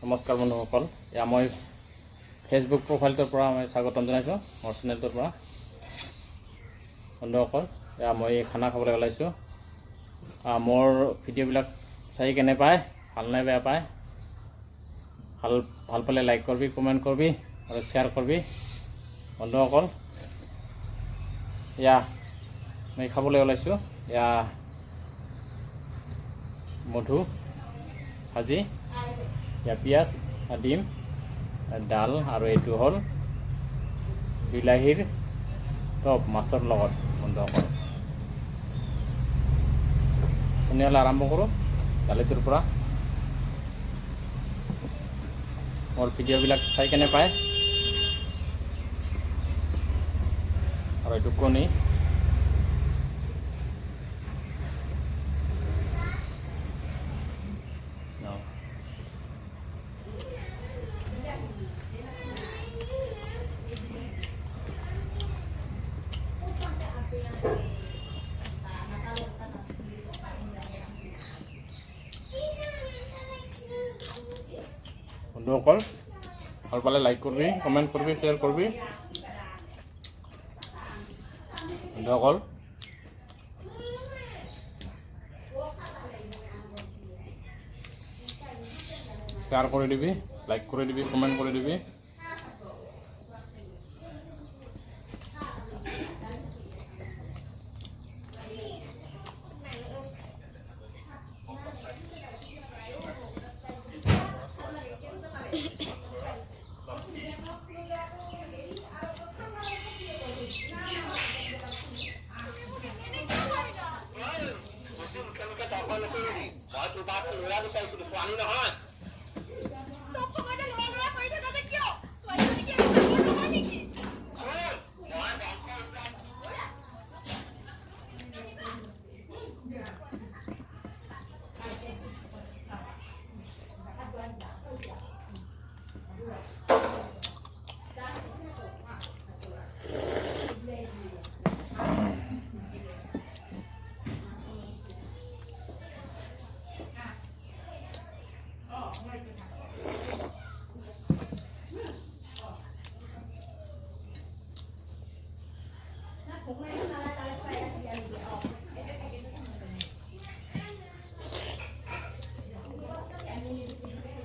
নমস্কাৰ বন্ধুসকল, এয়া মই ফেচবুক প্ৰফাইলটোৰ পৰা মই স্বাগতম জনাইছোঁ মোৰ চেনেলটোৰ পৰা। বন্ধুসকল, এয়া মই খানা খাবলৈ ওলাইছোঁ। মোৰ ভিডিঅ'বিলাক চাই কেনে পায়, ভাল নে বেয়া পায়, ভাল পালে লাইক কৰিবি, কমেণ্ট কৰিবি আৰু শ্বেয়াৰ কৰিবি। বন্ধুসকল, এয়া মই খাবলৈ ওলাইছোঁ। এয়া মধু ভাজি, এয়া পিঁয়াজ, ডিম, ডাল আৰু এইটো হ'ল বিলাহীৰ টপ মাছৰ লগত। বন্ধুসকল, তেনেহ'লে আৰম্ভ কৰোঁ দালিটোৰ পৰা। মোৰ ভিডিঅ'বিলাক চাই কেনে পায় আৰু এইটো কণী। বন্ধুসকল, ভাল পালে লাইক কৰিবি, কমেণ্ট কৰিবি, শ্বেয়াৰ কৰিবি। বন্ধুসকল, শ্বেয়াৰ কৰি দিবি, লাইক কৰি দিবি, কমেণ্ট কৰি দিবি।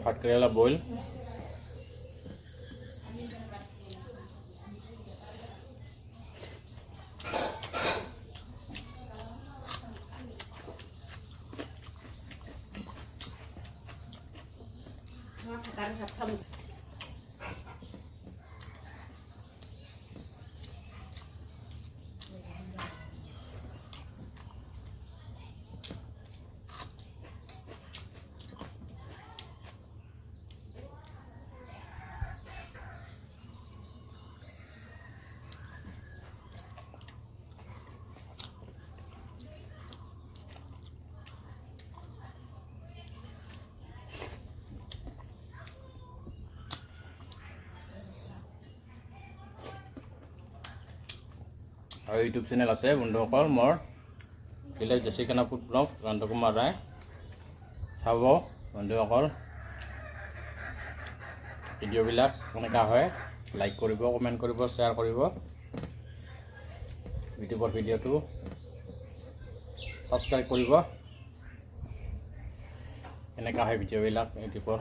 ভাত কেৰেলা বইল, আৰু ইউটিউব চেনেল আছে বন্ধুসকল মোৰ, ভিলেজ জেচিকানা ফুড ব্লগ ৰন্ত কুমাৰ ৰায়। চাব বন্ধুসকল, ভিডিঅ'বিলাক কেনেকুৱা হয়, লাইক কৰিব, কমেণ্ট কৰিব, শ্বেয়াৰ কৰিব। ইউটিউবৰ ভিডিঅ'টো ছাবস্ক্ৰাইব কৰিব। এনেকুৱা হয় ভিডিঅ'বিলাক ইউটিউবৰ।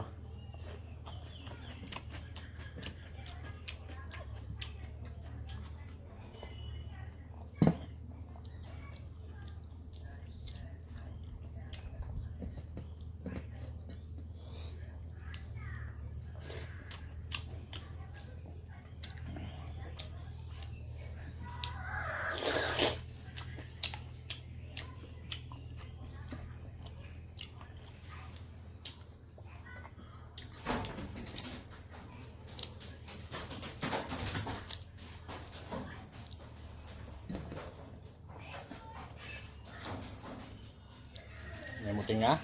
Nemu tengah.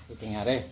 Cái tiếng Nga đây